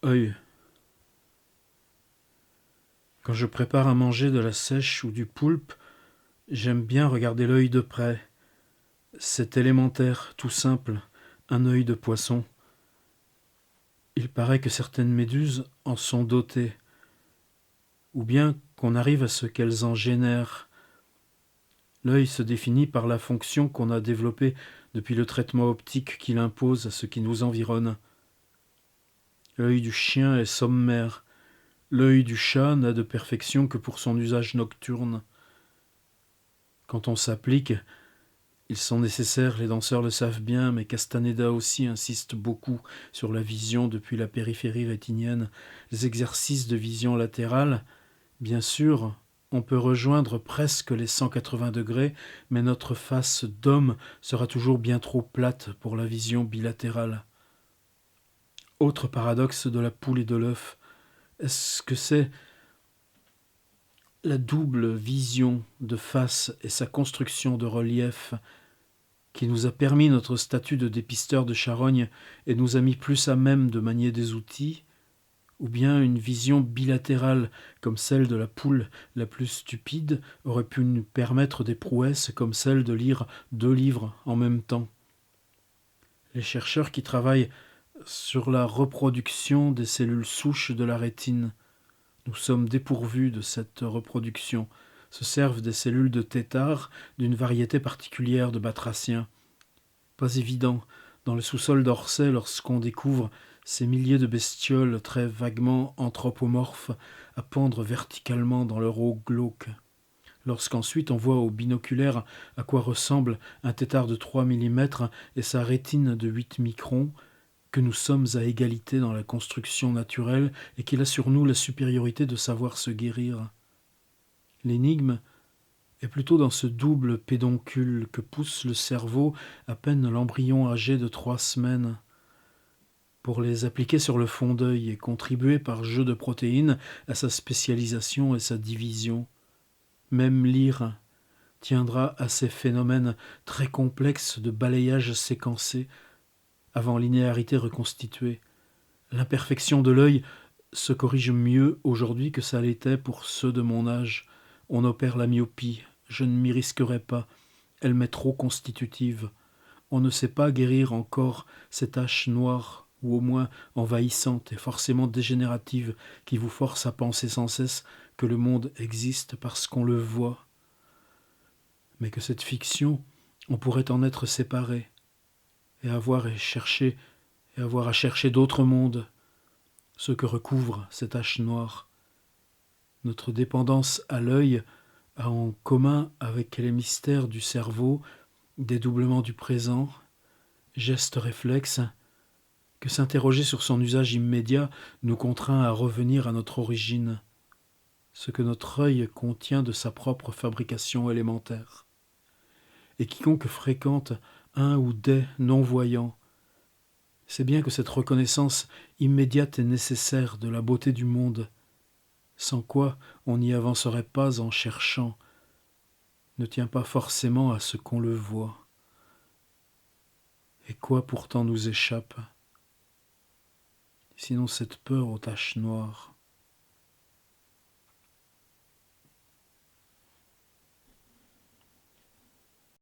Œil. Quand je prépare à manger de la sèche ou du poulpe, j'aime bien regarder l'œil de près. C'est élémentaire, tout simple, un œil de poisson. Il paraît que certaines méduses en sont dotées, ou bien qu'on arrive à ce qu'elles en génèrent. L'œil se définit par la fonction qu'on a développée depuis le traitement optique qu'il impose à ce qui nous environne. L'œil du chien est sommaire. L'œil du chat n'a de perfection que pour son usage nocturne. Quand on s'applique, ils sont nécessaires, les danseurs le savent bien, mais Castaneda aussi insiste beaucoup sur la vision depuis la périphérie rétinienne. Les exercices de vision latérale, bien sûr, on peut rejoindre presque les 180 degrés, mais notre face d'homme sera toujours bien trop plate pour la vision bilatérale. Autre paradoxe de la poule et de l'œuf, est-ce que c'est la double vision de face et sa construction de relief qui nous a permis notre statut de dépisteur de charogne et nous a mis plus à même de manier des outils, ou bien une vision bilatérale comme celle de la poule la plus stupide aurait pu nous permettre des prouesses comme celle de lire 2 livres en même temps. Les chercheurs qui travaillent sur la reproduction des cellules souches de la rétine, nous sommes dépourvus de cette reproduction, se servent des cellules de tétard d'une variété particulière de batraciens. Pas évident, dans le sous-sol d'Orsay, lorsqu'on découvre ces milliers de bestioles très vaguement anthropomorphes à pendre verticalement dans leur eau glauque. Lorsqu'ensuite on voit au binoculaire à quoi ressemble un tétard de 3 mm et sa rétine de 8 microns, que nous sommes à égalité dans la construction naturelle et qu'il a sur nous la supériorité de savoir se guérir. L'énigme est plutôt dans ce double pédoncule que pousse le cerveau à peine l'embryon âgé de 3 semaines. Pour les appliquer sur le fond d'œil et contribuer par jeu de protéines à sa spécialisation et sa division. Même Lyre tiendra à ces phénomènes très complexes de balayage séquencé avant linéarité reconstituée. L'imperfection de l'œil se corrige mieux aujourd'hui que ça l'était pour ceux de mon âge. On opère la myopie, je ne m'y risquerai pas, elle m'est trop constitutive. On ne sait pas guérir encore ces taches noires, ou au moins envahissantes et forcément dégénératives, qui vous forcent à penser sans cesse que le monde existe parce qu'on le voit. Mais que cette fiction, on pourrait en être séparé, et avoir à chercher d'autres mondes, ceux que recouvre ces taches noires. Notre dépendance à l'œil a en commun avec les mystères du cerveau, dédoublement du présent, gestes réflexes, que s'interroger sur son usage immédiat nous contraint à revenir à notre origine, ce que notre œil contient de sa propre fabrication élémentaire. Et quiconque fréquente un ou des non-voyants sait bien que cette reconnaissance immédiate et nécessaire de la beauté du monde, sans quoi on n'y avancerait pas en cherchant, ne tient pas forcément à ce qu'on le voit. Et quoi pourtant nous échappe, sinon cette peur aux taches noires.